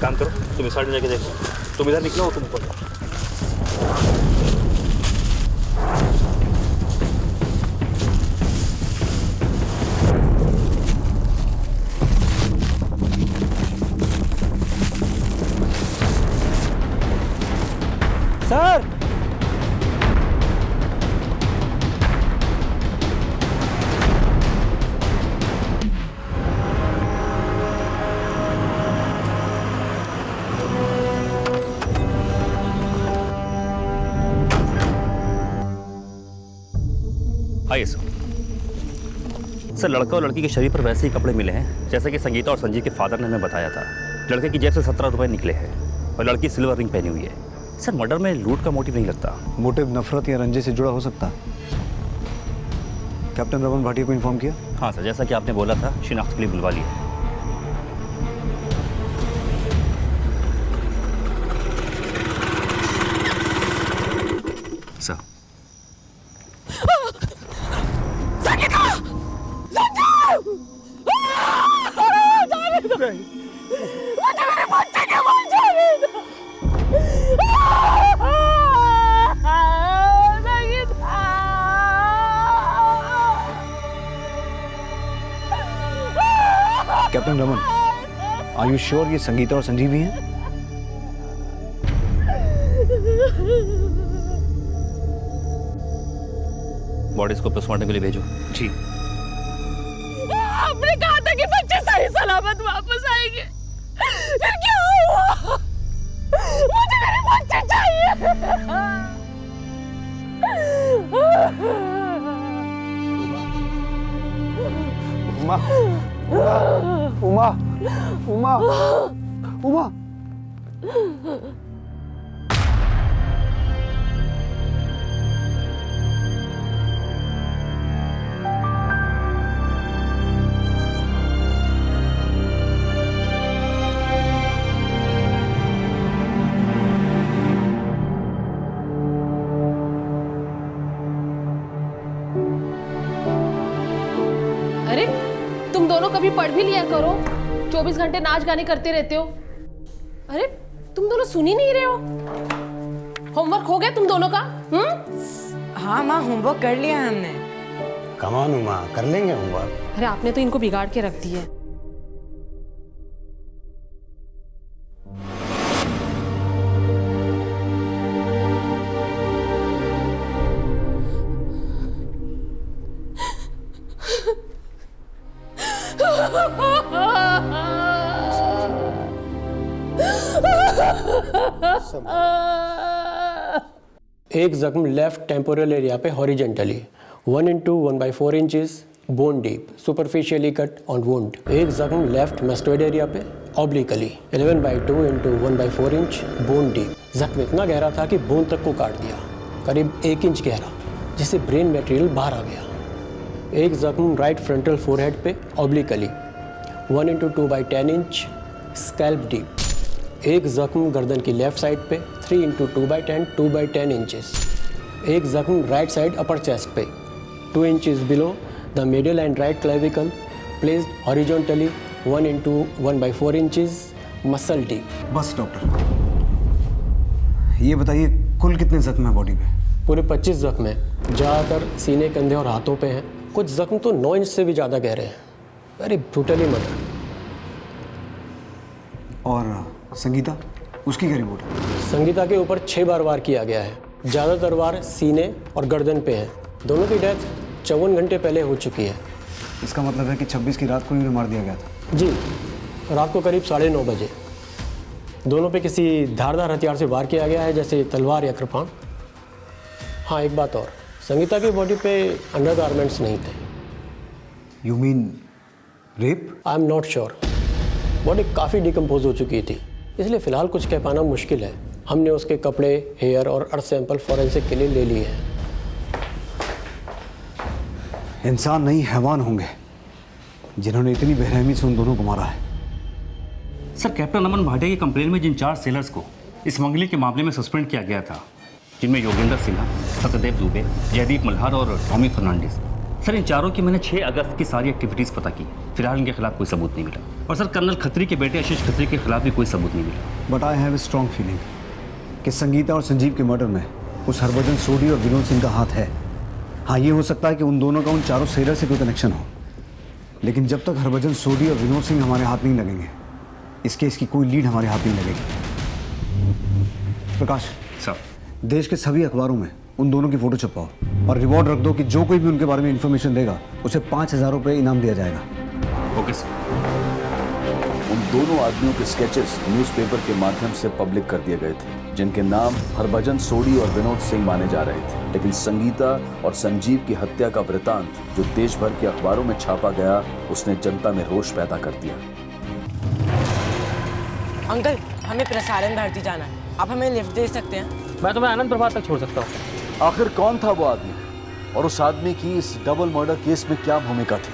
काम करो, तुम इस साइड में जाके देखो। तुम इधर निकलो, तुम ऊपर। सर आइए सर, लड़का और लड़की के शरीर पर वैसे ही कपड़े मिले हैं जैसे कि संगीता और संजीव के फादर ने हमें बताया था। लड़के की जेब से 17 रुपए निकले हैं और लड़की सिल्वर रिंग पहनी हुई है। सर, मर्डर में लूट का मोटिव नहीं लगता। मोटिव नफरत या रंजे से जुड़ा हो सकता। कैप्टन रमन भाटिया को इन्फॉर्म किया? हाँ सर, जैसा कि आपने बोला था, शिनाख्त के लिए बुलवा लिया। Sir captain Raman, are you sure ये संगीता और संजीव ही हैं? बॉडीज को पोस्टमार्टम के लिए भेजो। जी। आपने कहा था कि बच्चे सही सलामत वापस आएंगे, फिर क्या हुआ? मुझे मेरे बच्चे चाहिए। उमा, उमा, उमा, उमा। अरे तुम दोनों कभी पढ़ भी लिया करो, 24 घंटे नाच गाने करते रहते हो। अरे तुम दोनों सुन ही नहीं रहे हो। होमवर्क हो गया तुम दोनों का? हाँ माँ, होमवर्क कर लिया है हमने। कम ऑन उमा, कर लेंगे होमवर्क। अरे आपने तो इनको बिगाड़ के रख दिया है। एक जख्म लेफ्ट टेम्पोरल एरिया पे horizontally 1 into 1/4 inches bone deep superficially cut on wound. एक जख्म लेफ्ट मेस्टोइड एरिया पे obliquely 11/2 into 1/4 inch bone deep. जख्म इतना गहरा था कि बोन तक को काट दिया, करीब 1 इंच गहरा, जिससे ब्रेन मटेरियल बाहर आ गया। एक जख्म राइट फ्रंटल फोरहेड पे obliquely 1 into 2/10 inch scalp deep. एक जख्म गर्दन की लेफ्ट साइड पे 3 into 2/10 2/10 इंचेस। एक जख्म राइट साइड अपर चेस्ट पे 2 inches below the middle and right clavicle placed horizontally 1 into 1/4 inches muscle deep. बस डॉक्टर, ये बताइए कुल कितने जख्म है बॉडी पे? पूरे 25 जख्म हैं, ज़्यादातर सीने, कंधे और हाथों पे हैं। कुछ जख्म तो 9 इंच से भी ज़्यादा गहरे हैं। Very brutally murder. और संगीता, उसकी क्या रिपोर्ट है? संगीता के ऊपर 6 बार वार किया गया है। ज़्यादातर वार सीने और गर्दन पे हैं। दोनों की डेथ 54 घंटे पहले हो चुकी है। इसका मतलब है कि 26 की रात को ही मार दिया गया था? जी, रात को करीब 9:30 बजे। दोनों पे किसी धारदार हथियार से वार किया गया है, जैसे तलवार या कृपाण। हाँ, एक बात और, संगीता की बॉडी पे अंडर गारमेंट्स नहीं थे। You mean rape? I am not sure. Body काफ़ी डिकम्पोज हो चुकी थी, इसलिए फ़िलहाल कुछ कह पाना मुश्किल है। हमने उसके कपड़े, हेयर और अर्थ सैंपल फॉरेंसिक के लिए ले लिए हैं। इंसान नहीं हैवान होंगे जिन्होंने इतनी बेरहमी से उन दोनों को मारा है। सर, कैप्टन रमन भाटिया की कंप्लेन में जिन 4 सेलर्स को स्मगलिंग के मामले में सस्पेंड किया गया था, जिनमें योगेंद्र सिन्हा, सत्यदेव दुबे, जयदीप मल्हार और टॉमी फर्नांडिस, सर इन चारों की मैंने 6 अगस्त की सारी एक्टिविटीज़ पता की, फिलहाल इनके खिलाफ कोई सबूत नहीं मिला। और सर कर्नल खत्री के बेटे आशीष खत्री के खिलाफ भी कोई सबूत नहीं मिला। But I have a strong feeling कि संगीता और संजीव के मर्डर में उस हरभजन सोडी और विनोद सिंह का हाथ है। हाँ, ये हो सकता है कि उन दोनों का उन चारों सेलर से कोई कनेक्शन हो, लेकिन जब तक हरभजन सोडी और विनोद सिंह हमारे हाथ नहीं लगेंगे, इस केस की कोई लीड हमारे हाथ नहीं लगेगी। प्रकाश सर, देश के सभी अखबारों में उन दोनों की फोटो छपवाओ और रिवॉर्ड रख दो कि जो कोई भी उनके बारे में इंफॉर्मेशन देगा उसे 5,000 रुपये इनाम दिया जाएगा। Okay sir. उन दोनों आदमियों के स्केचेस न्यूज़पेपर के माध्यम से पब्लिक कर दिए गए थे, जिनके नाम हरभजन सोडी और विनोद सिंह माने जा रहे थे। लेकिन संगीता और संजीव की हत्या का वृतांत जो देश भर के अखबारों में छापा गया, उसने जनता में रोष पैदा कर दिया। अंकल, हमें प्रसारण भारती जाना है, आप हमें लिफ्ट दे सकते हैं? मैं तुम्हें आनंद प्रभात तक छोड़ सकता हूँ। आखिर कौन था वो आदमी और उस आदमी की इस डबल मर्डर केस में क्या भूमिका थी?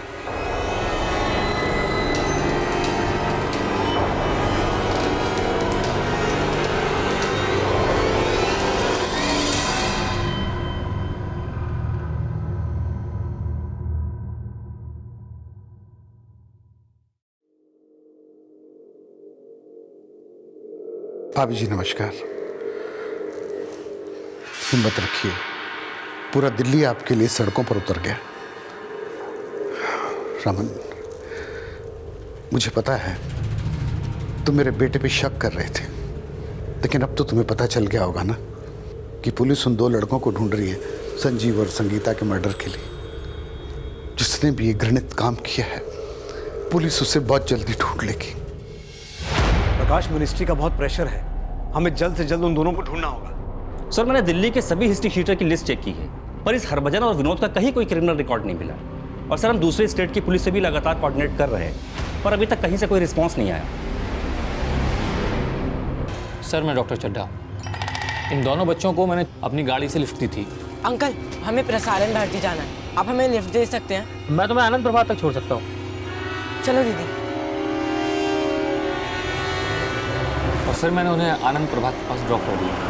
भाभी जी नमस्कार। हिम्मत रखिए, पूरा दिल्ली आपके लिए सड़कों पर उतर गया। रमन, मुझे पता है तुम मेरे बेटे पे शक कर रहे थे, लेकिन अब तो तुम्हें पता चल गया होगा ना कि पुलिस उन 2 लड़कों को ढूंढ रही है, संजीव और संगीता के मर्डर के लिए। जिसने भी ये घृणित काम किया है, पुलिस उसे बहुत जल्दी ढूंढ लेगी। प्रकाश, मिनिस्ट्री का बहुत प्रेशर है, हमें जल्द से जल्द उन दोनों को ढूंढना होगा। सर मैंने दिल्ली के सभी हिस्ट्री शीटर की लिस्ट चेक की है, पर इस हरभजन और विनोद का कहीं कोई क्रिमिनल रिकॉर्ड नहीं मिला। और सर हम दूसरे स्टेट की पुलिस से भी लगातार कोऑर्डिनेट कर रहे हैं, पर अभी तक कहीं से कोई रिस्पांस नहीं आया। सर मैं डॉक्टर चड्ढा, इन दोनों बच्चों को मैंने अपनी गाड़ी से लिफ्ट दी थी। अंकल, हमें प्रसारण भारती जाना है, आप हमें लिफ्ट दे सकते हैं? मैं तुम्हें आनंद प्रभात तक छोड़ सकता हूँ। चलो दीदी। और सर मैंने उन्हें आनंद प्रभात के पास ड्रॉप कर दिया।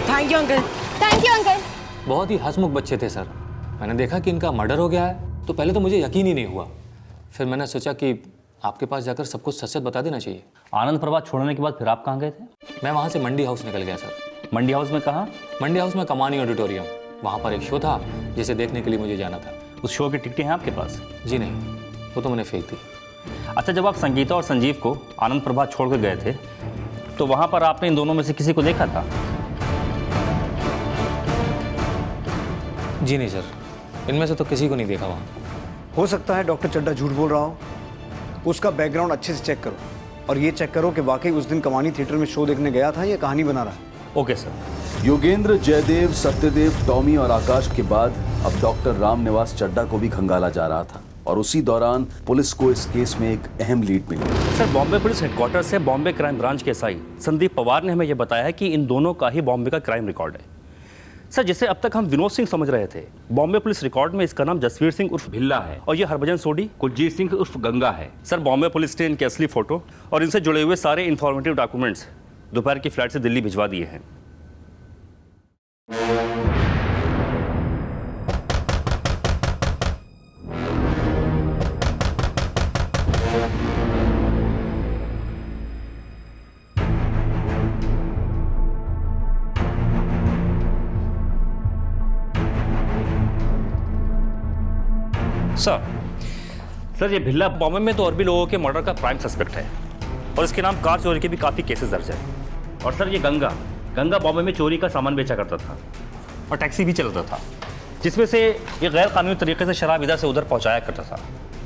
Thank you uncle. Thank you uncle. बहुत ही हंसमुख बच्चे थे सर। मैंने देखा कि इनका मर्डर हो गया है तो पहले तो मुझे यकीन ही नहीं हुआ, फिर मैंने सोचा कि आपके पास जाकर सब कुछ सच सच बता देना चाहिए। आनंद प्रभात छोड़ने के बाद फिर आप कहाँ गए थे? मैं वहाँ से मंडी हाउस निकल गया सर। मंडी हाउस में कहाँ? मंडी हाउस में कमानी ऑडिटोरियम, वहाँ पर एक शो था जिसे देखने के लिए मुझे जाना था। उस शो की टिकटें हैं आपके पास? जी नहीं, वो तो मैंने फेंक दी। अच्छा, जब आप संगीता और संजीव को आनंद प्रभात छोड़ कर गए थे तो वहाँ पर आपने इन दोनों में से किसी को देखा था? जी नहीं सर, इनमें से तो किसी को नहीं देखा वहाँ। हो सकता है डॉक्टर चड्ढा झूठ बोल रहा हो, उसका बैकग्राउंड अच्छे से चेक करो और ये चेक करो कि वाकई उस दिन कमानी थिएटर में शो देखने गया था या कहानी बना रहा है। Okay sir. Yogendra, Jaidev, Satyadev, Tommy और आकाश के बाद अब डॉक्टर रामनिवास चड्ढा को भी खंगाला जा रहा था, और उसी दौरान पुलिस को इस केस में एक अहम लीड मिली। सर बॉम्बे पुलिस हेडक्वार्टर से बॉम्बे क्राइम ब्रांच के एसआई संदीप पवार ने हमें यह बताया है कि इन दोनों का ही बॉम्बे का क्राइम रिकॉर्ड है। सर जिसे अब तक हम विनोद सिंह समझ रहे थे, बॉम्बे पुलिस रिकॉर्ड में इसका नाम जसवीर सिंह उर्फ भिल्ला है और ये हरभजन सोडी कुलजीत सिंह उर्फ गंगा है। सर बॉम्बे पुलिस ने इनके असली फोटो और इनसे जुड़े हुए सारे इंफॉर्मेटिव डॉक्यूमेंट्स दोपहर की फ्लाइट से दिल्ली भिजवा दिए हैं। सर ये भिल्ला बॉम्बे में तो और भी लोगों के मर्डर का प्राइम सस्पेक्ट है और इसके नाम कार चोरी के भी काफ़ी केसेस दर्ज है। और सर ये गंगा बॉम्बे में चोरी का सामान बेचा करता था और टैक्सी भी चलाता था, जिसमें से ये गैर कानूनी तरीके से शराब इधर से उधर पहुंचाया करता था।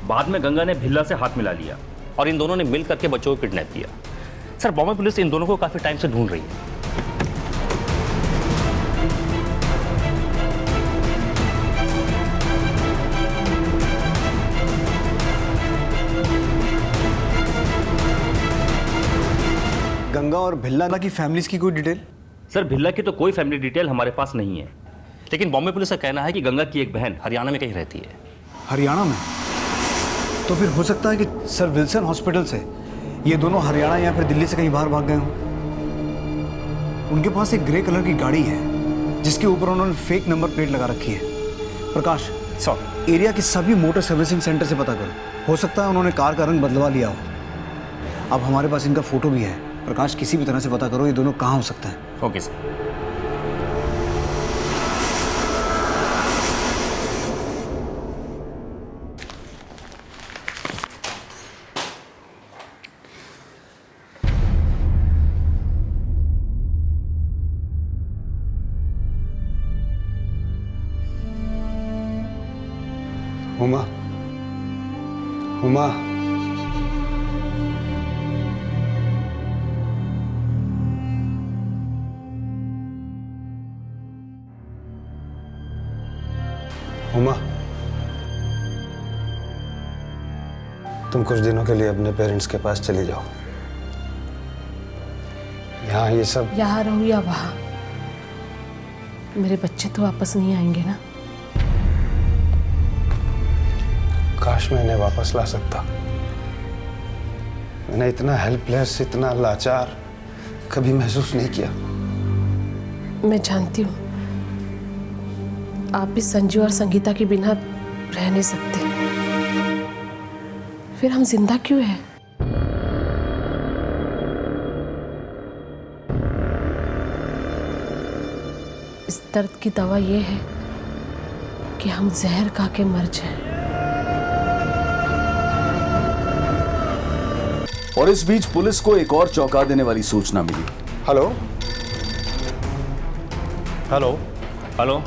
बाद में गंगा ने भिल्ला से हाथ मिला लिया और इन दोनों ने मिल करके बच्चों को किडनैप किया। सर बॉम्बे पुलिस इन दोनों को काफ़ी टाइम से ढूंढ रही है। गंगा और भिल्ला की फैमिलीज की कोई डिटेल? सर भिल्ला की तो कोई फैमिली डिटेल हमारे पास नहीं है, लेकिन बॉम्बे पुलिस का कहना है कि गंगा की एक बहन हरियाणा में कहीं रहती है। हरियाणा में? तो फिर हो सकता है कि सर विल्सन हॉस्पिटल से ये दोनों हरियाणा या फिर दिल्ली से कहीं बाहर भाग गए हों। उनके पास एक ग्रे कलर की गाड़ी है जिसके ऊपर उन्होंने फेक नंबर प्लेट लगा रखी है। प्रकाश, सर एरिया के सभी मोटर सर्विसिंग सेंटर से पता करो, हो सकता है उन्होंने कार का रंग बदलवा लिया हो। अब हमारे पास इनका फोटो भी है। प्रकाश, किसी भी तरह से पता करो ये दोनों कहाँ हो सकते हैं। Okay sir. हुमा, हुमा, हुमा, तुम कुछ दिनों के लिए अपने पेरेंट्स के पास चली जाओ। यहाँ ये सब यहाँ रहूँ या वहाँ, मेरे बच्चे तो वापस नहीं आएंगे ना। काश मैं इन्हें वापस ला सकता। मैंने इतना हेल्पलेस, इतना लाचार कभी महसूस नहीं किया। मैं जानती हूँ आप भी संजू और संगीता के बिना रह नहीं सकते, फिर हम जिंदा क्यों हैं? इस दर्द की दवा ये है कि हम जहर खा के मर जाएं। और इस बीच पुलिस को एक और चौंका देने वाली सूचना मिली। हेलो, हेलो हेलो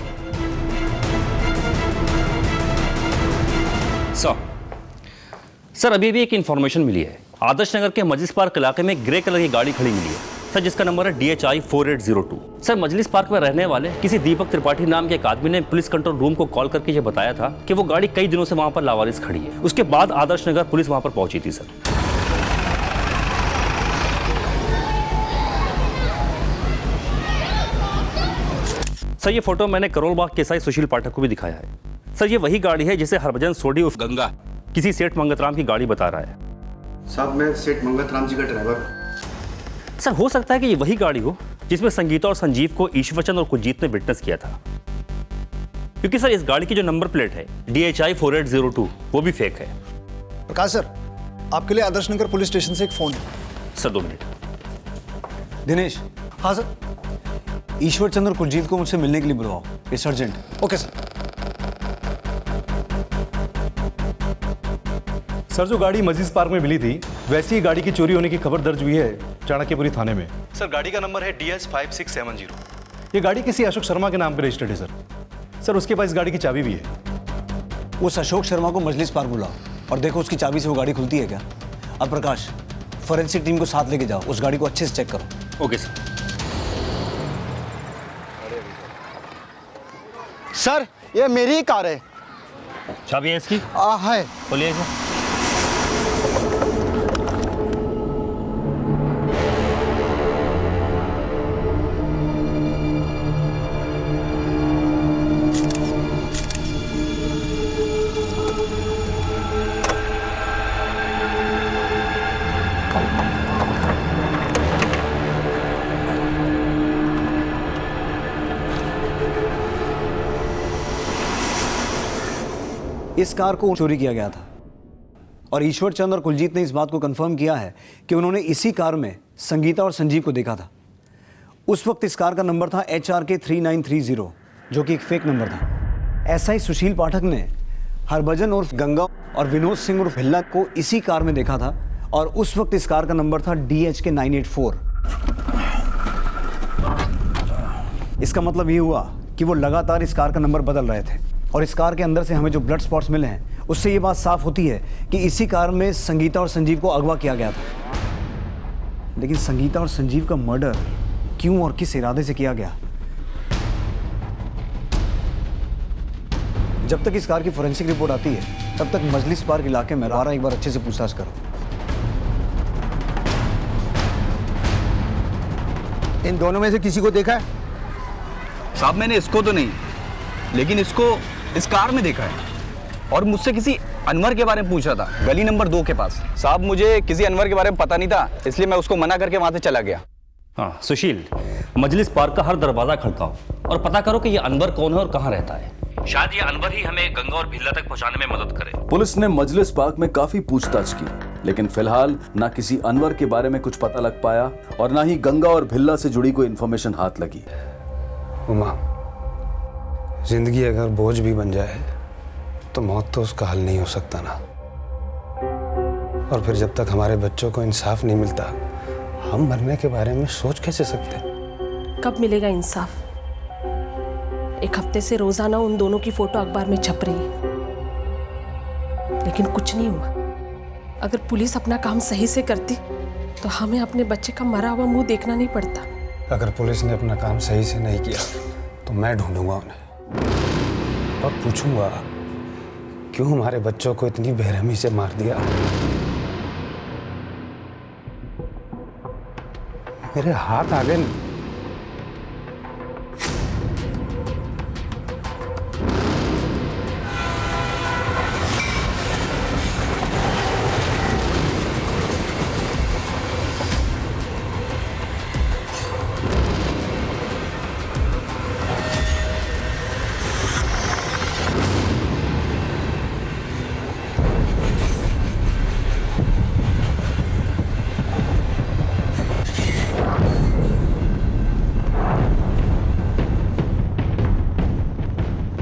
सर, अभी भी एक इन्फॉर्मेशन मिली है। आदर्श नगर के मजलिस पार्क इलाके में ग्रे कलर की गाड़ी खड़ी मिली है सर, जिसका नंबर है DHI 4802। सर, मजलिस पार्क में रहने वाले किसी दीपक त्रिपाठी नाम के एक आदमी ने पुलिस कंट्रोल रूम को कॉल करके ये बताया था कि वो गाड़ी कई दिनों से वहां पर लावारिस खड़ी है। उसके बाद आदर्श नगर पुलिस वहां पर पहुंची थी सर। सर, ये फोटो मैंने करोल बाग के एसआई सुशील पाठक को भी दिखाया है। सर, ये वही गाड़ी है जिसे हरभजन सोडी उर्फ गंगा किसी सेठ मंगतराम की गाड़ी बता रहा है। साहब मैं सेठ मंगतराम जी का ड्राइवर हूं। सर, हो सकता है कि ये वही गाड़ी हो जिसमें संगीता और संजीव को ईश्वरचंद और कुलजीत ने विटनेस किया था, क्योंकि सर इस गाड़ी की जो नंबर प्लेट है DHI 4802 वो भी फेक है। प्रकाश सर, आपके लिए आदर्श नगर पुलिस स्टेशन से एक फोन है। Sir 2 minute. दिनेश। हाँ सर। ईश्वरचंद और कुलजीत को मुझसे मिलने के लिए बुलवाओ, it's urgent. Okay sir. Sir, जो गाड़ी मजीज पार्क में मिली थी वैसी ही गाड़ी की चोरी होने की खबर दर्ज हुई है चाणक्यपुरी थाने में। सर, गाड़ी का नंबर है DS 5670। ये गाड़ी किसी अशोक शर्मा के नाम पर रजिस्टर्ड है सर, उसके पास इस गाड़ी की चाबी भी है। उस अशोक शर्मा को मजलिस पार्क बुलाओ और देखो उसकी चाबी से वो गाड़ी खुलती है क्या। अब प्रकाश, फॉरेंसिक टीम को साथ लेके जाओ, उस गाड़ी को अच्छे से चेक करो। Okay sir. सर, ये मेरी ही कार है। चाबी है इसकी? है। खोलिए इसे। इस कार को चोरी किया गया था और ईश्वरचंद और कुलजीत ने इस बात को कंफर्म किया है कि उन्होंने इसी कार में संगीता और संजीव को देखा था। उस वक्त इस कार का नंबर था HRK 3930, जो कि एक फेक नंबर था। एसआई सुशील पाठक ने हरभजन उर्फ गंगा और विनोद सिंह उर्फ भिल्ला को इसी कार में देखा था और उस वक्त इस कार का नंबर था DHK 984। इसका मतलब ये हुआ कि वो लगातार इस कार का नंबर बदल रहे थे और इस कार के अंदर से हमें जो ब्लड स्पॉट्स मिले हैं उससे ये बात साफ होती है कि इसी कार में संगीता और संजीव को अगवा किया गया था। लेकिन संगीता और संजीव का मर्डर क्यों और किस इरादे से किया गया? जब तक इस कार की फोरेंसिक रिपोर्ट आती है तब तक मजलिस पार्क इलाके में एक बार अच्छे से पूछताछ करो। इन दोनों में से किसी को देखा है? साहब, मैंने इसको तो नहीं, लेकिन इसको इस कार में देखा है और मुझसे किसी अनवर के बारे में पूछ रहा था, गली नंबर 2 के पास। साहब, मुझे किसी अनवर के बारे में पता नहीं था, इसलिए मैं उसको मना करके वहां से चला गया। हाँ सुशील, मजलिस पार्क का हर दरवाजा खड़काओ और पता करो कि ये अनवर कौन है और कहाँ रहता है। शायद ये अनवर ही हमें गंगा और भिल्ला तक पहुंचाने में मदद करे। पुलिस ने मजलिस पार्क में काफी पूछताछ की, लेकिन फिलहाल ना किसी अनवर के बारे में कुछ पता लग पाया और ना ही गंगा और भिल्ला से जुड़ी कोई इंफॉर्मेशन हाथ लगी। उमा, जिंदगी अगर बोझ भी बन जाए तो मौत तो उसका हल नहीं हो सकता ना। और फिर जब तक हमारे बच्चों को इंसाफ नहीं मिलता, हम मरने के बारे में सोच कैसे सकते? कब मिलेगा इंसाफ? एक हफ्ते से रोजाना उन दोनों की फोटो अखबार में छप रही है, लेकिन कुछ नहीं हुआ। अगर पुलिस अपना काम सही से करती तो हमें अपने बच्चे का मरा हुआ मुंह देखना नहीं पड़ता। अगर पुलिस ने अपना काम सही से नहीं किया तो मैं ढूंढूंगा उन्हें और पूछूंगा क्यों हमारे बच्चों को इतनी बेरहमी से मार दिया। मेरे हाथ आ गए।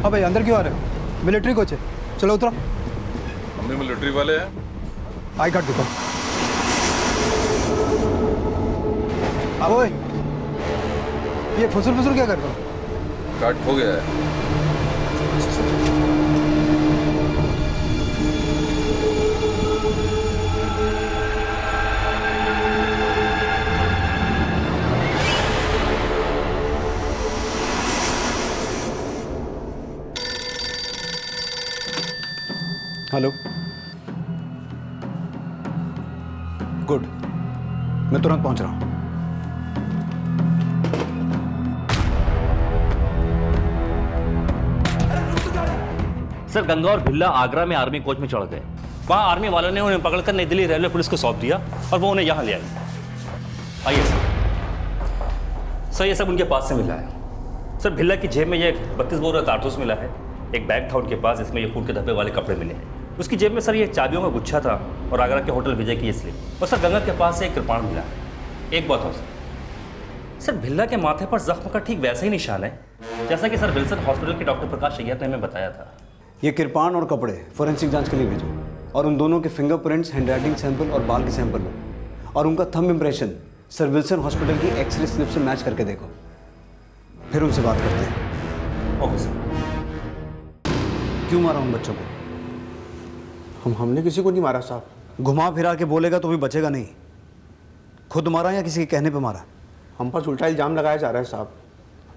हाँ भाई, अंदर क्यों आ रहे हो? मिलिट्री कोच है, चलो उतरो। हम भी मिलिट्री वाले हैं। आई कार्ड दिखाओ। अब ओए, ये फुसुर फुसुर क्या कर रहे हो? कार्ड खो गया है। हेलो, गुड, मैं तुरंत पहुंच रहा हूं। सर, गंगा और भिल्ला आगरा में आर्मी कोच में चढ़ गए। वहां आर्मी वालों ने उन्हें पकड़कर नई दिल्ली रेलवे पुलिस को सौंप दिया और वो उन्हें यहां ले आई। आइए सर, ये सब उनके पास से मिला है। सर, भिल्ला की जेब में ये 32 बोर कारतूस मिला है। एक बैग था उनके पास, इसमें ये खून के धब्बे वाले कपड़े मिले हैं। उसकी जेब में सर ये चाबियों का गुच्छा था और आगरा के होटल विजय की ये स्लिप। और सर, गंगा के पास से एक कृपाण मिला है। एक बात हो सर, भिल्ला के माथे पर जख्म का ठीक वैसा ही निशान है जैसा कि सर विल्सन हॉस्पिटल के डॉक्टर प्रकाश अय्यर ने हमें बताया था। ये कृपाण और कपड़े फॉरेंसिक जांच के लिए भेजो और उन दोनों के फिंगरप्रिंट्स, हैंडराइटिंग सैंपल और बाल के सैंपल लो और उनका thumb impression sir Wilson hospital की एक्सरे स्लिप से मैच करके देखो, फिर उनसे बात करते हैं। Okay sir. क्यों मारा उन बच्चों को? हमने किसी को नहीं मारा साहब। घुमा फिरा के बोलेगा तो भी बचेगा नहीं। खुद मारा या किसी के कहने पे मारा? हम पर उल्टा इल्जाम लगाया जा रहा है साहब।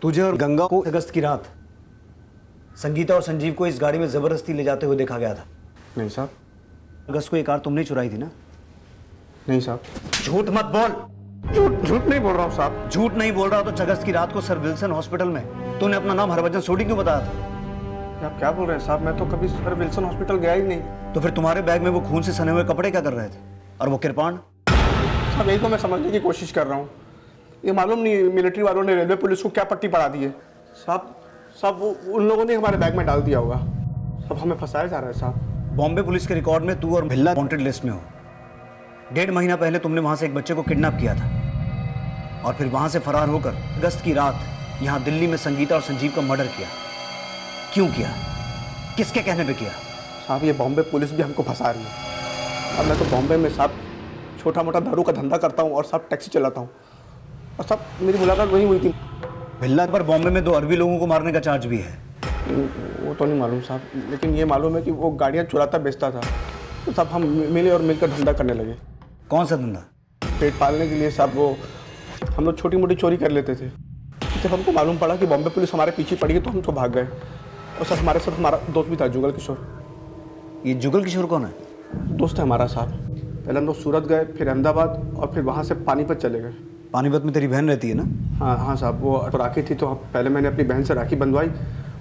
तुझे और गंगा को अगस्त की रात संगीता और संजीव को इस गाड़ी में जबरदस्ती ले जाते हुए देखा गया था। नहीं साहब। अगस्त को ये कार तुमने चुराई थी ना? नहीं साहब। झूठ मत बोल। झूठ नहीं बोल रहा हूँ साहब। झूठ नहीं बोल रहा तो अगस्त की रात को सर विल्सन हॉस्पिटल में तूने अपना नाम हरभजन सोडी क्यों बताया था? आप क्या बोल रहे हैं साहब? मैं तो कभी सर विल्सन हॉस्पिटल गया ही नहीं। तो फिर तुम्हारे बैग में वो खून से सने हुए कपड़े क्या कर रहे थे? और वो कृपाण? साहब, यही तो मैं समझने की कोशिश कर रहा हूँ। ये मालूम नहीं मिलिट्री वालों ने रेलवे पुलिस को क्या पट्टी पड़ा दी है। साहब वो उन लोगों ने हमारे बैग में डाल दिया होगा। सब हमें फंसाया जा रहा है साहब। बॉम्बे पुलिस के रिकॉर्ड में तू और भिल्ला वांटेड लिस्ट में हो। 1.5 महीना पहले तुमने वहां से एक बच्चे को किडनैप किया था और फिर वहां से फरार होकर अगस्त की रात यहाँ दिल्ली में संगीता और संजीव का मर्डर किया। क्यों किया? किसके कहने पे किया? साहब, ये बॉम्बे पुलिस भी हमको फंसा रही है। अब मैं तो बॉम्बे में साहब छोटा मोटा दारू का धंधा करता हूँ और साहब टैक्सी चलाता हूँ और साहब मेरी मुलाकात वहीं हुई थी। भिल्ला पर बॉम्बे में 2 अरबी लोगों को मारने का चार्ज भी है। वो तो नहीं मालूम साहब, लेकिन ये मालूम है कि वो गाड़ियाँ चुराता बेचता था। तो साहब हम मिले और मिलकर धंधा करने लगे। कौन सा धंधा? पेट पालने के लिए साहब वो हम लोग छोटी मोटी चोरी कर लेते थे। जब हमको मालूम पड़ा कि बॉम्बे पुलिस हमारे पीछे पड़ी है तो हम तो भाग गए। और सर हमारे साथ हमारा दोस्त भी था, जुगल किशोर। ये जुगल किशोर कौन है? दोस्त है हमारा साहब। पहले हम लोग सूरत गए, फिर अहमदाबाद और फिर वहाँ से पानीपत चले गए। पानीपत में तेरी बहन रहती है ना? हाँ साहब, वो राखी थी तो पहले मैंने अपनी बहन से राखी बंधवाई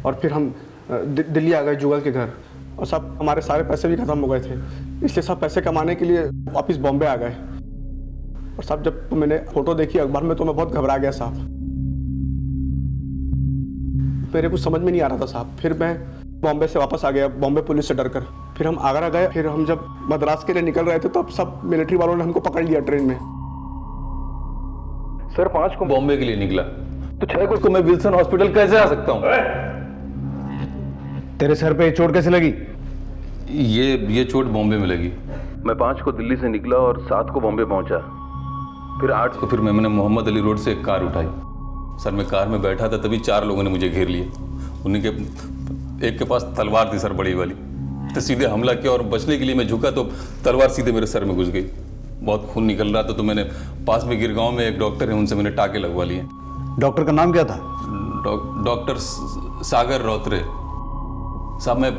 और फिर हम दिल्ली आ गए जुगल के घर। और साहब हमारे सारे पैसे भी खत्म हो गए थे, इसलिए सब पैसे कमाने के लिए वापस बॉम्बे आ गए। और साहब जब मैंने फ़ोटो देखी अखबार में तो मैं बहुत घबरा गया साहब। मेरे कुछ समझ में नहीं आ रहा था साहब। फिर मैं बॉम्बे से वापस आ गया, बॉम्बे पुलिस से डरकर। फिर हम आगरा गए। फिर हम जब मद्रास के लिए निकल रहे थे तो अब सब मिलिट्री वालों ने हमको पकड़ लिया ट्रेन में। सर 5 को बॉम्बे के लिए निकला तो 6 को मैं विल्सन हॉस्पिटल कैसे आ सकता हूँ? तेरे सर पे चोट कैसे लगी? ये चोट बॉम्बे में लगी। मैं 5 को दिल्ली से निकला और 7 को बॉम्बे पहुंचा। फिर 8 को मैंने मोहम्मद अली रोड से एक कार उठाई। सर मैं कार में बैठा था तभी 4 लोगों ने मुझे घेर लिया। उन्हीं के एक के पास तलवार थी सर, बड़ी वाली। तो सीधे हमला किया और बचने के लिए मैं झुका तो तलवार सीधे मेरे सर में घुस गई। बहुत खून निकल रहा था तो मैंने पास में गिरगांव में एक डॉक्टर है, उनसे मैंने टाके लगवा लिए। डॉक्टर का नाम क्या था? डॉक्टर सागर रौत्रे साहब। मैं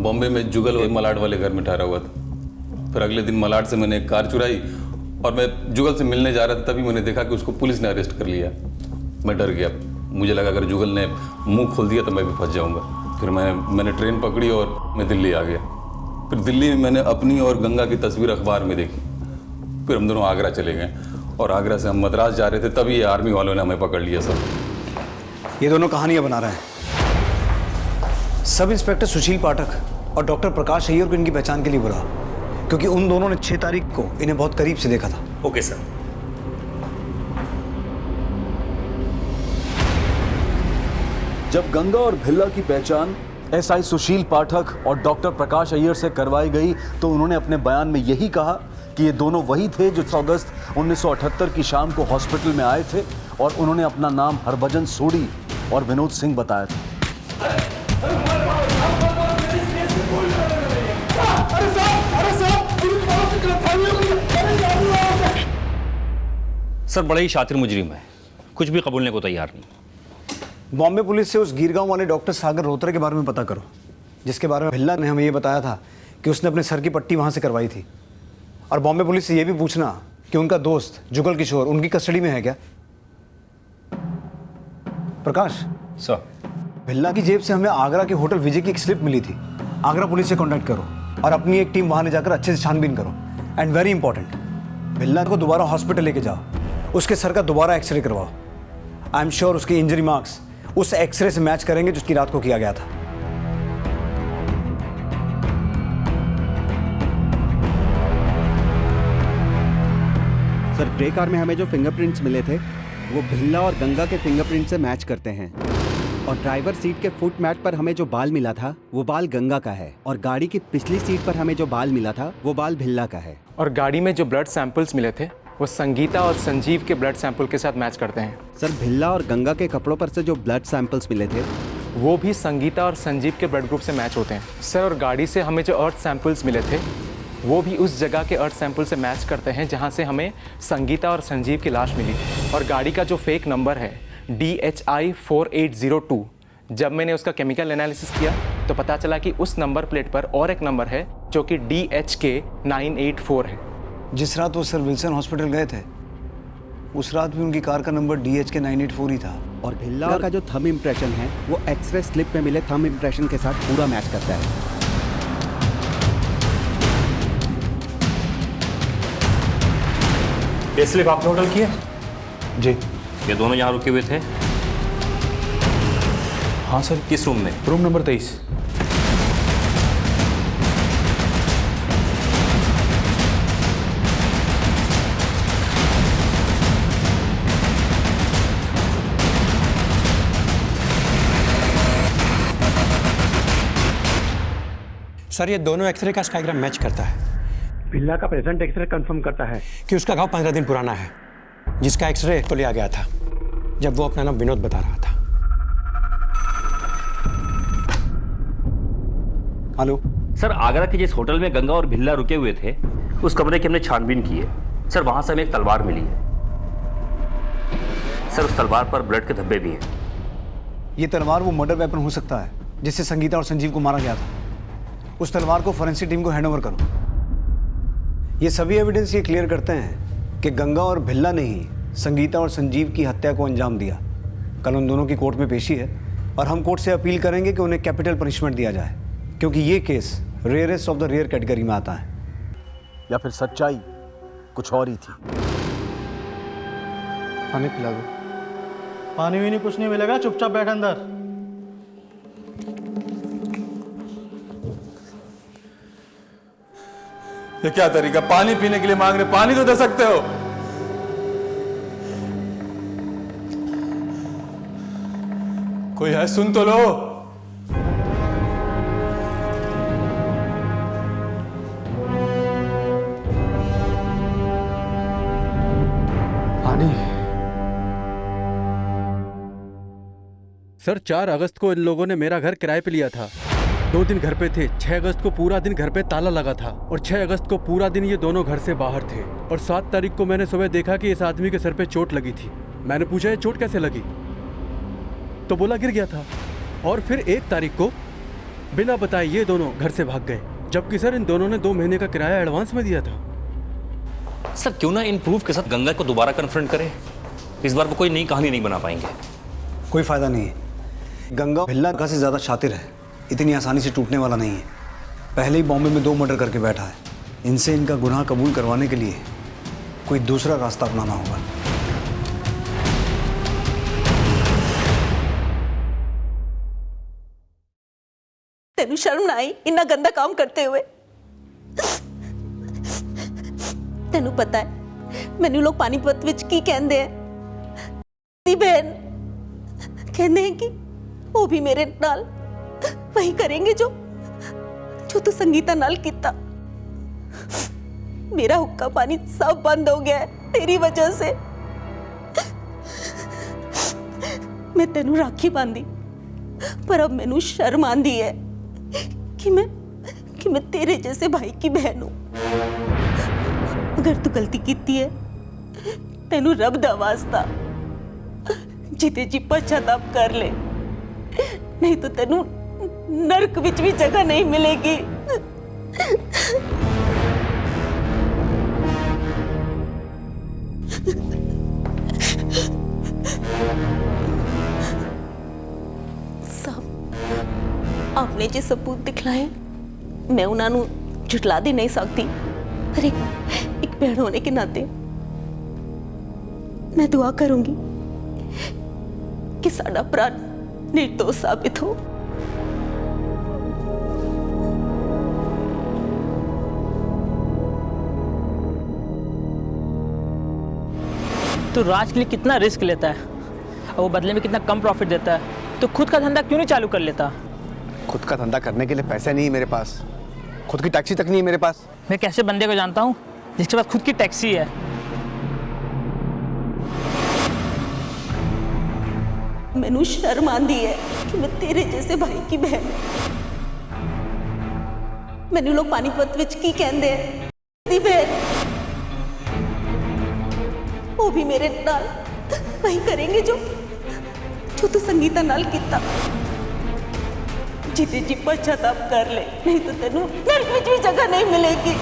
बॉम्बे में जुगल और मलाड वाले घर में ठहरा हुआ था। फिर अगले दिन मलाड से मैंने एक कार चुराई और मैं जुगल से मिलने जा रहा था। तभी मैंने देखा कि उसको पुलिस ने अरेस्ट कर लिया। मैं डर गया, मुझे लगा अगर जुगल ने मुंह खोल दिया तो मैं भी फंस जाऊंगा। फिर मैंने ट्रेन पकड़ी और मैं दिल्ली आ गया। फिर दिल्ली में मैंने अपनी और गंगा की तस्वीर अखबार में देखी। फिर हम दोनों आगरा चले गए और आगरा से हम मद्रास जा रहे थे तभी ये आर्मी वालों ने हमें पकड़ लिया। सब ये दोनों कहानियां बना रहे हैं। सब इंस्पेक्टर सुशील पाठक और डॉक्टर प्रकाश अय्यर को इनकी पहचान के लिए बुला, क्योंकि उन दोनों ने 6 तारीख को इन्हें बहुत करीब से देखा था। Okay sir. जब गंगा और भिल्ला की पहचान एसआई सुशील पाठक और डॉक्टर प्रकाश अय्यर से करवाई गई तो उन्होंने अपने बयान में यही कहा कि ये दोनों वही थे जो 6 अगस्त 1978 की शाम को हॉस्पिटल में आए थे और उन्होंने अपना नाम हरभजन सोडी और विनोद सिंह बताया था। सर बड़ा ही शातिर मुजरिम है, कुछ भी कबूलने को तैयार नहीं। बॉम्बे पुलिस से उस गिरगांव वाले डॉक्टर सागर रोत्रे के बारे में पता करो, जिसके बारे में भिल्ला ने हमें ये बताया था कि उसने अपने सर की पट्टी वहां से करवाई थी। और बॉम्बे पुलिस से ये भी पूछना कि उनका दोस्त जुगल किशोर उनकी कस्टडी में है क्या। प्रकाश सर, भिल्ला की जेब से हमें आगरा के होटल विजय की एक स्लिप मिली थी। आगरा पुलिस से कांटेक्ट करो और अपनी एक टीम वहां ले जाकर अच्छे से छानबीन करो। एंड वेरी इंपॉर्टेंट, भिल्ला को दोबारा हॉस्पिटल लेके जाओ, उसके सर का दोबारा एक्सरे करवाओ। आई एम श्योर उसके इंजरी मार्क्स उस एक्सरे से मैच करेंगे जिसकी रात को किया गया था। सर ग्रे कार में हमें जो फिंगरप्रिंट्स मिले थे वो भिल्ला और गंगा के फिंगरप्रिंट से मैच करते हैं। और ड्राइवर सीट के फुट मैट पर हमें जो बाल मिला था वो बाल गंगा का है। और गाड़ी की पिछली सीट पर हमें जो बाल मिला था वो बाल भिल्ला का है। और गाड़ी में जो ब्लड सैंपल्स मिले थे वो संगीता और संजीव के ब्लड सैंपल के साथ मैच करते हैं। सर भिल्ला और गंगा के कपड़ों पर से जो ब्लड सैंपल्स मिले थे वो भी संगीता और संजीव के ब्लड ग्रुप से मैच होते हैं। सर और गाड़ी से हमें जो अर्थ सैंपल्स मिले थे वो भी उस जगह के अर्थ सैंपल से मैच करते हैं जहां से हमें संगीता और संजीव की लाश मिली थी। और गाड़ी का जो फेक नंबर है DHI 4802, जब मैंने उसका केमिकल एनालिसिस किया तो पता चला कि उस नंबर प्लेट पर और एक नंबर है जो कि DHK 984 है। जिस रात वो सर विल्सन हॉस्पिटल गए थे उस रात भी उनकी कार का नंबर DHK 984 ही था। और भिल्ला का जो थंब इम्प्रेशन है वो एक्सरे स्लिप में मिले थंब इम्प्रेशन के साथ पूरा मैच करता है। ये स्लिप आपने होटल की है? जी। ये दोनों यहाँ रुके हुए थे? हाँ सर। किस रूम में? Room number 23। सर ये दोनों एक्सरे का स्काईग्राम मैच करता है। भिल्ला का प्रेजेंट एक्सरे कंफर्म करता है कि उसका घाव 15 दिन पुराना है, जिसका एक्सरे तो लिया गया था जब वो अपना नाम विनोद बता रहा था। हेलो सर, आगरा के जिस होटल में गंगा और भिल्ला रुके हुए थे उस कमरे की हमने छानबीन की है। सर वहां से हमें एक तलवार मिली है। सर उस तलवार पर ब्लड के धब्बे भी हैं। ये तलवार वो मर्डर वेपन हो सकता है जिससे संगीता और संजीव को मारा गया था। उस तलवार को फॉरेंसिक टीम को हैंडओवर करो। ये सभी एविडेंस ये क्लियर करते हैं कि गंगा और भिल्ला ने ही संगीता और संजीव की हत्या को अंजाम दिया। कल उन दोनों की कोर्ट में पेशी है और हम कोर्ट से अपील करेंगे कि उन्हें कैपिटल पनिशमेंट दिया जाए, क्योंकि ये case rarest of the rare category में आता है। या फिर सच्चाई कुछ और ही थी? पानी पिला दो। पानी भी नहीं, कुछ नहीं मिलेगा, चुपचाप बैठ अंदर। ये क्या तरीका, पानी पीने के लिए मांग रहे, पानी तो दे सकते हो। कोई है, सुन तो लो। पानी। सर 4 अगस्त को इन लोगों ने मेरा घर किराए पे लिया था। 2 दिन घर पे थे। 6 अगस्त को पूरा दिन घर पे ताला लगा था और 6 अगस्त को पूरा दिन ये दोनों घर से बाहर थे। और 7 तारीख को मैंने सुबह देखा कि इस आदमी के सर पे चोट लगी थी। मैंने पूछा ये चोट कैसे लगी, तो बोला गिर गया था। और फिर 1 तारीख को बिना बताए ये दोनों घर से भाग गए, जबकि सर इन दोनों ने 2 महीने का किराया एडवांस में दिया था। सर क्यों ना इन प्रूफ के साथ गंगा को दोबारा कन्फ्रंट करें। इस बार वो कोई नई कहानी नहीं बना पाएंगे। कोई फायदा नहीं है। गंगा भिल्ला का से ज़्यादा शातिर है, इतनी आसानी से टूटने वाला नहीं है। पहले ही बॉम्बे में 2 मर्डर करके बैठा है। इनसे इनका गुनाह कबूल करवाने के लिए कोई दूसरा रास्ता अपनाना होगा। तेनू शर्म ना आई इन्ना गंदा काम करते हुए? तेनू पता है मैनू लोग पानीपत विच की कहंदे हैं? दी बहन कहंदे हैं कि वो भी मेरे नाल वही करेंगे जो तू संगीता नाल कीता। मेरा हुक्का पानी सब बंद हो गया है तेरी वजह से। मैं तेनू राखी बांधी, पर अब मैनू शर्म आंदी है कि मैं तेरे जैसे भाई की बहन हूं। अगर तू गलती कीती है तेनू रब दा वास्ता जीते जी पश्चाताप कर ले, नहीं तो तेनू नरक विच भी जगह नहीं मिलेगी। आपने जो सबूत दिखलाए मैं उन्होंने झुटला दे नहीं सकती, पर एक बहन होने के नाते मैं दुआ करूंगी कि साडा भरा निर्दोष साबित हो। तो राज के लिए कितना रिस्क लेता है और वो बदले में कितना कम प्रॉफिट देता है, तो खुद का धंधा क्यों नहीं चालू कर लेता? खुद का धंधा करने के लिए पैसे नहीं है मेरे पास, खुद की टैक्सी तक नहीं है मेरे पास। मैं कैसे बंदे को जानता हूँ जिसके पास खुद की टैक्सी है? मैनू शर्म आंदी है कि मैं तेरे जैसे भाई की बहन। मैनू लोग पानीपत विच की कहंदे हैं? दी बहन वो भी मेरे नाल वही करेंगे जो तू संगीता नाल कीता। जीते जी पश्चाताप कर ले, नहीं तो तेनू नरक विच भी जगह नहीं मिलेगी।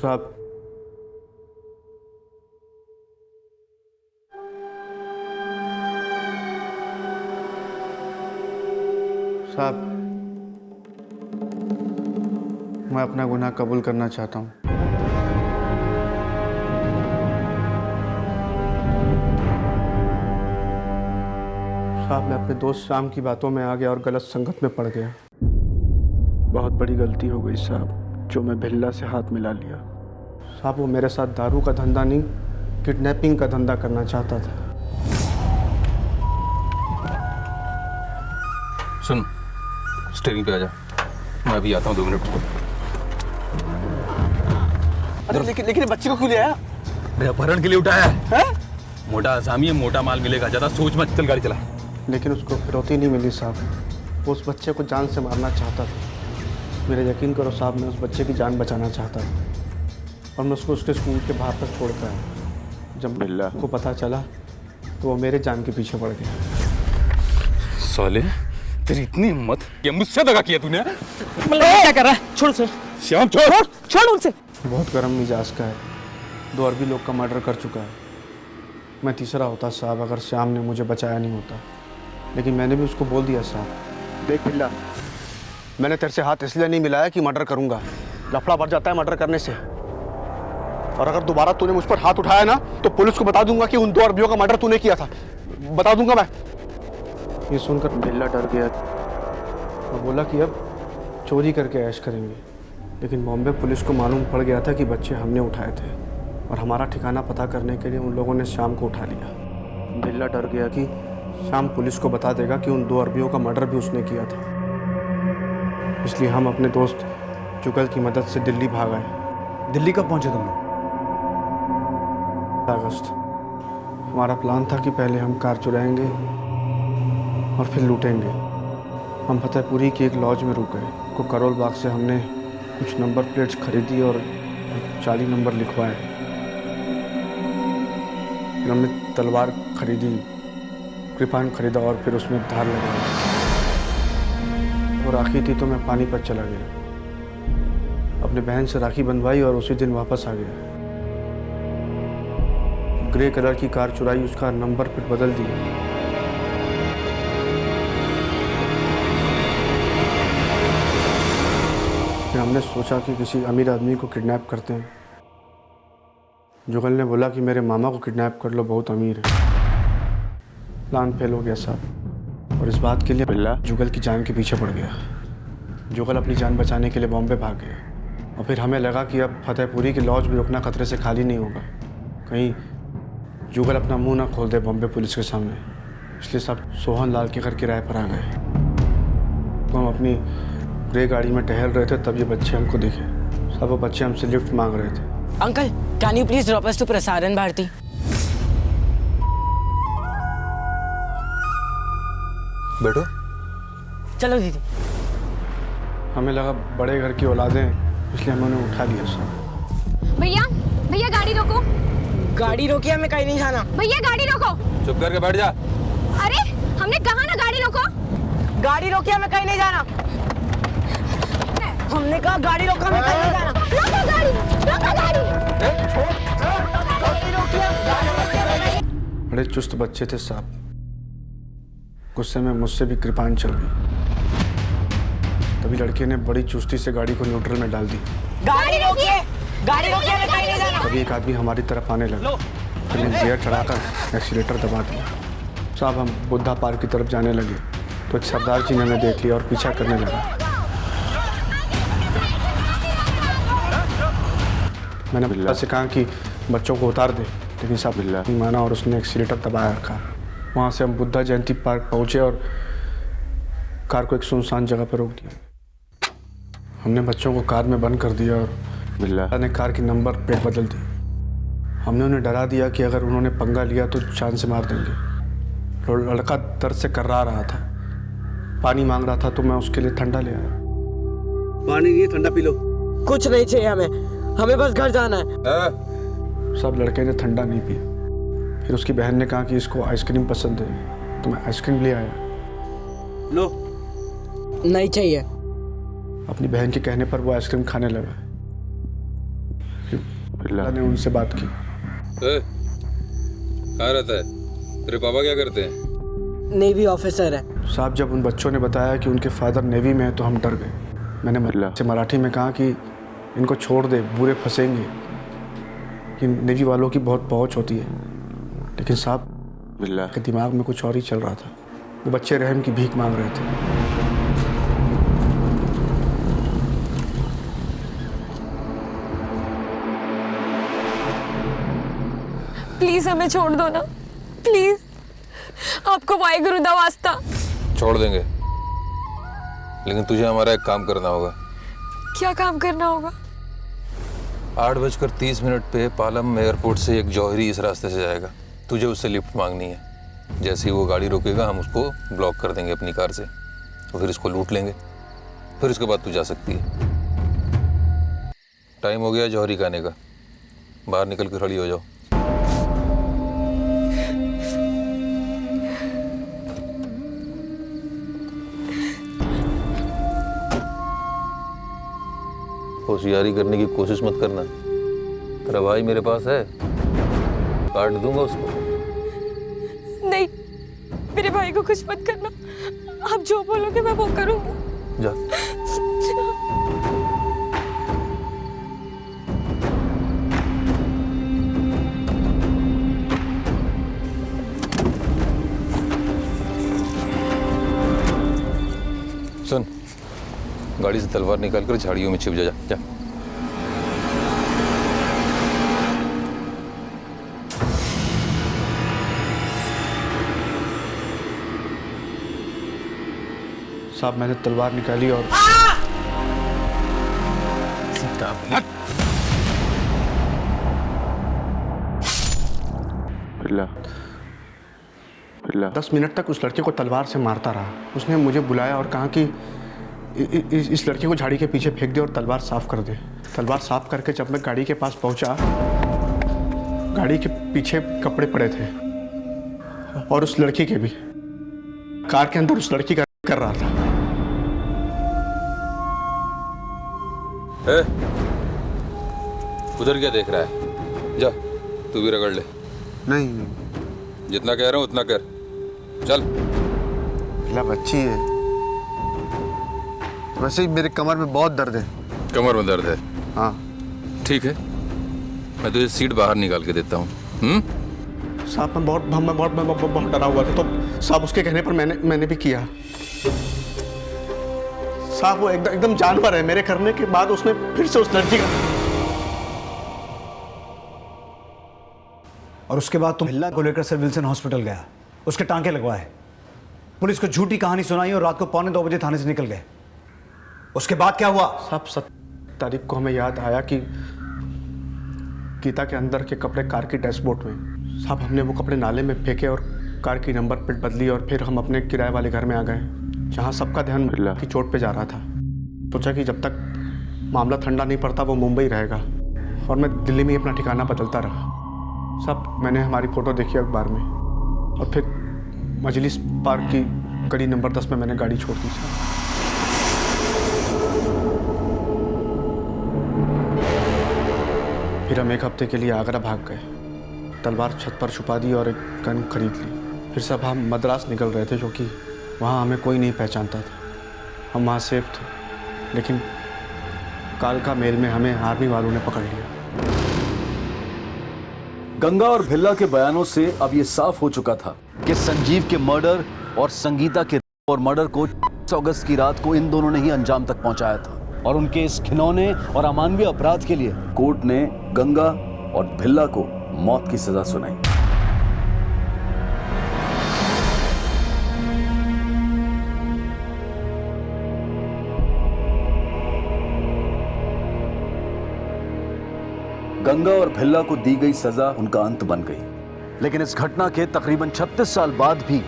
साहब मैं अपना गुनाह कबूल करना चाहता हूँ। साहब मैं अपने दोस्त शाम की बातों में आ गया और गलत संगत में पड़ गया। बहुत बड़ी गलती हो गई साहब, जो मैं भिल्ला से हाथ मिला लिया। साहब वो मेरे साथ दारू का धंधा नहीं, किडनैपिंग का धंधा करना चाहता था। सुन, स्टीयरिंग पे आ जा, मैं अभी आता हूँ 2 मिनट। अरे लेकिन बच्चे को क्यों ले आया? अपहरण के लिए उठाया है? मोटा आसामी है, मोटा माल मिलेगा, ज्यादा सोच मत, चल गाड़ी चला। लेकिन उसको फिरौती नहीं मिली साहब। वो उस बच्चे को जान से मारना चाहता था। मेरा यकीन करो साहब, मैं उस बच्चे की जान बचाना चाहता था और मैं उसको उसके स्कूल के बाहर तक छोड़ पाया। जब बिल्ला को पता चला तो वो मेरे जान के पीछे पड़ गया। साले तेरी इतनी हिम्मत कि मुझसे दगा किया तूने? क्या कर रहा है? छोड़ उसे। श्याम छोड़ उनसे। बहुत गर्म मिजाज का है, 2 अरबी लोग का मर्डर कर चुका है। मैं तीसरा होता साहब अगर श्याम ने मुझे बचाया नहीं होता। लेकिन मैंने भी उसको बोल दिया साहब, देख बिल्ला मैंने तेरे से हाथ इसलिए नहीं मिलाया कि मर्डर करूंगा, लफड़ा बढ़ जाता है मर्डर करने से। और अगर दोबारा तूने मुझ पर हाथ उठाया ना तो पुलिस को बता दूंगा कि उन 2 अरबियों का मर्डर तूने किया था, बता दूंगा मैं। ये सुनकर बिल्ला डर गया और बोला कि अब चोरी करके ऐश करेंगे। लेकिन बॉम्बे पुलिस को मालूम पड़ गया था कि बच्चे हमने उठाए थे और हमारा ठिकाना पता करने के लिए उन लोगों ने श्याम को उठा लिया। बिल्ला डर गया कि श्याम पुलिस को बता देगा कि उन 2 अरबियों का मर्डर भी उसने किया था, इसलिए हम अपने दोस्त जुगल की मदद से दिल्ली भाग आए। दिल्ली कब पहुंचे तुम लोग? अगस्त। हमारा प्लान था कि पहले हम कार चुराएंगे और फिर लूटेंगे। हम फतेहपुरी की एक लॉज में रुक गए। को करोल बाग से हमने कुछ नंबर प्लेट्स खरीदी और 40 नंबर लिखवाए। फिर हमने तलवार खरीदी, कृपान खरीदा और फिर उसमें धार लगाई। वो राखी थी तो मैं पानीपत चला गया। अपने बहन से राखी बंधवाई और उसी दिन वापस आ गया। ग्रे कलर की कार चुराई, उसका नंबर प्लेट बदल दी। फिर हमने सोचा कि किसी अमीर आदमी को किडनैप करते हैं। जुगल ने बोला कि मेरे मामा को किडनैप कर लो, बहुत अमीर है। प्लान फेल हो गया साहब, और इस बात के लिए जुगल की जान के पीछे पड़ गया। जुगल अपनी जान बचाने के लिए बॉम्बे भाग गया और फिर हमें लगा कि अब फतेहपुरी की लॉज भी रुकना खतरे से खाली नहीं होगा। कहीं जुगल अपना मुंह ना खोल दे बॉम्बे पुलिस के सामने, इसलिए सब सोहन लाल के घर किराए पर आ गए। तो हम अपनी ग्रे गाड़ी में टहल रहे थे, तब ये बच्चे हमको दिखे। सब वो बच्चे हमसे लिफ्ट मांग रहे थे। Uncle, can you please drop us to Prasaran Bharati? बैठो। चलो दीदी। हमें लगा बड़े घर की औलादें, इसलिए हमने उन्हें उठा लिया सर। भैया भैया गाड़ी रोको। गाड़ी रोकी, हमें कहीं नहीं जाना। भैया गाड़ी रोको। चुप करके बैठ जा। अरे हमने कहा ना गाड़ी रोको। गाड़ी रोकी, हमें कहीं नहीं जाना। हमने कहा गाड़ी रोको, हमें कहीं नहीं जाना। रोको गाड़ी, रोको गाड़ी। बड़े चुस्त बच्चे थे साहब। गुस्से में मुझसे भी कृपान चल गई। तभी लड़के ने बड़ी चुस्ती से गाड़ी को न्यूट्रल में डाल दी। गाड़ी रोकिए, गाड़ी रोकिए, हमें कहीं नहीं जाना। तभी एक आदमी हमारी तरफ आने लगा। हमने गियर चढ़ाकर एक्सीलेटर दबा दिया। साहब हम बुद्धा पार्क की तरफ जाने लगे तो एक सरदार जी ने हमें देख लिया और पीछा करने लगा। मैंने बिल्ला से कहा कि बच्चों को उतार दे, लेकिन साहब बिल्ला नहीं माना और उसने एक्सीलेटर दबाया रखा। वहाँ से हम बुद्धा जयंती पार्क पहुँचे और कार को एक सुनसान जगह पर रोक दिया। हमने बच्चों को कार में बंद कर दिया और बिल्ला ने कार की नंबर प्लेट बदल दी। हमने उन्हें डरा दिया कि अगर उन्होंने पंगा लिया तो जान से मार देंगे। लड़का दर्द से कर्रा रहा था, पानी मांग रहा था, तो मैं उसके लिए ठंडा ले आया। पानी नहीं, ठंडा पी लो। कुछ नहीं चाहिए हमें बस घर जाना है। सब लड़के ने ठंडा नहीं पिया। फिर उसकी बहन ने कहा कि इसको आइसक्रीम पसंद है, तो मैं आइसक्रीम ले आया। लो। नहीं चाहिए। अपनी बहन के कहने पर वो आइसक्रीम खाने लगा। फिर ने उनसे बात की। कहाँ रहता है तेरे पापा, क्या करते हैं? नेवी ऑफिसर है साहब। जब उन बच्चों ने बताया कि उनके फादर नेवी में है तो हम डर गए। मैंने से मराठी में कहा कि इनको छोड़ दे, बुरे फंसेंगे। कि नेवी वालों की बहुत पहुंच होती है। लेकिन साहब बिल्ला के दिमाग में कुछ और ही चल रहा था। वो बच्चे रहम की भीख मांग रहे थे। प्लीज हमें छोड़ दो ना, प्लीज। आपको वाहेगुरु दा वास्ता। छोड़ देंगे, लेकिन तुझे हमारा एक काम करना होगा। क्या काम करना होगा? 8:30 पे पालम एयरपोर्ट से एक जौहरी इस रास्ते से जाएगा। तुझे उससे लिफ्ट मांगनी है। जैसे ही वो गाड़ी रोकेगा हम उसको ब्लॉक कर देंगे अपनी कार से, तो फिर इसको लूट लेंगे। फिर उसके बाद तू जा सकती है। टाइम हो गया जौहरी का आने का, बाहर निकल के खड़ी हो जाओ। होशियारी करने की कोशिश मत करना। तेरा भाई मेरे पास है, काट दूंगा उसको। नहीं, मेरे भाई को कुछ मत करना। आप जो बोलोगे मैं वो करूंगी। जा। सुन, गाड़ी से तलवार निकाल कर झाड़ियों में छिप जा। जा साहब मैंने तलवार निकाली और बिल्ला 10 मिनट तक उस लड़के को तलवार से मारता रहा। उसने मुझे बुलाया और कहा कि इस लड़के को झाड़ी के पीछे फेंक दे और तलवार साफ कर दे। तलवार साफ करके जब मैं गाड़ी के पास पहुंचा, गाड़ी के पीछे कपड़े पड़े थे और उस लड़की के भी। कार के अंदर उस लड़की का कर रहा था। उधर क्या देख रहा है? जा तू भी रगड़ ले। नहीं, जितना कह रहा हूं उतना कर। चल। बिल्ला बच्ची है, वैसे ही मेरे कमर में बहुत दर्द है। कमर में दर्द है? हाँ। ठीक है, मैं तुझे सीट बाहर निकाल के देता हूँ। साहब मैं बहुत डरा हुआ था, तो साहब उसके कहने पर मैंने भी किया। साहब वो एकदम जानवर है। मेरे करने के बाद उसने फिर से उस लड़की का। और उसके बाद तुम हिल्ला को लेकर सर विल्सन हॉस्पिटल गया, उसके टांके लगवाए, पुलिस को झूठी कहानी सुनाई और रात को 1:45 बजे थाने से निकल गए। उसके बाद क्या हुआ? साहब 7 तारीख को हमें याद आया कि गीता के अंदर के कपड़े कार की डैशबोर्ड में। साहब हमने वो कपड़े नाले में फेंके और कार की नंबर प्लेट बदली और फिर हम अपने किराए वाले घर में आ गए, जहाँ सबका ध्यान बिल्ला की चोट पे जा रहा था। सोचा कि जब तक मामला ठंडा नहीं पड़ता वो मुंबई रहेगा, और मैं दिल्ली में अपना ठिकाना बदलता रहा। साहब मैंने हमारी फ़ोटो देखी अखबार में और फिर मजलिस पार्क की गली नंबर 10 में मैंने गाड़ी छोड़ दी। फिर हम 1 हफ्ते के लिए आगरा भाग गए, तलवार छत पर छुपा दी और एक गन खरीद ली। फिर सब हम मद्रास निकल रहे थे क्योंकि वहाँ हमें कोई नहीं पहचानता था। हम वहाँ सेफ थे, लेकिन कालका मेल में हमें आर्मी वालों ने पकड़ लिया। गंगा और भिल्ला के बयानों से अब ये साफ हो चुका था कि संजीव के मर्डर और संगीता के और मर्डर को 6 अगस्त की रात को इन दोनों ने ही अंजाम तक पहुंचाया था, और उनके इस घिनौने और अमानवीय अपराध के लिए कोर्ट ने गंगा और भिल्ला को मौत की सजा सुनाई। गंगा और भिल्ला को दी गई सजा उनका अंत बन गई, लेकिन इस घटना के तकरीबन 36 साल बाद भी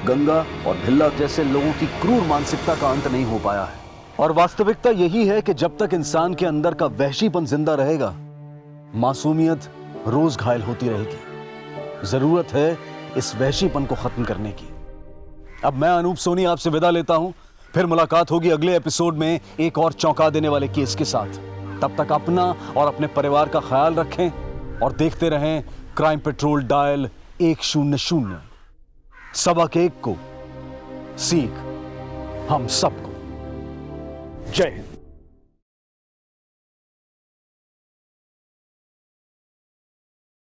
गंगा और भिल्ला जैसे लोगों की क्रूर मानसिकता का अंत नहीं हो पाया है। और वास्तविकता यही है कि जब तक इंसान के अंदर का वहशीपन जिंदा रहेगा, मासूमियत रोज घायल होती रहेगी। जरूरत है इस वहशीपन को खत्म करने की। अब मैं अनूप सोनी आपसे विदा लेता हूं, फिर मुलाकात होगी अगले एपिसोड में एक और चौंका देने वाले केस के साथ। तब तक अपना और अपने परिवार का ख्याल रखें और देखते रहें क्राइम पेट्रोल डायल 100। सबक एक को, सीख हम सबको। जय हिंद।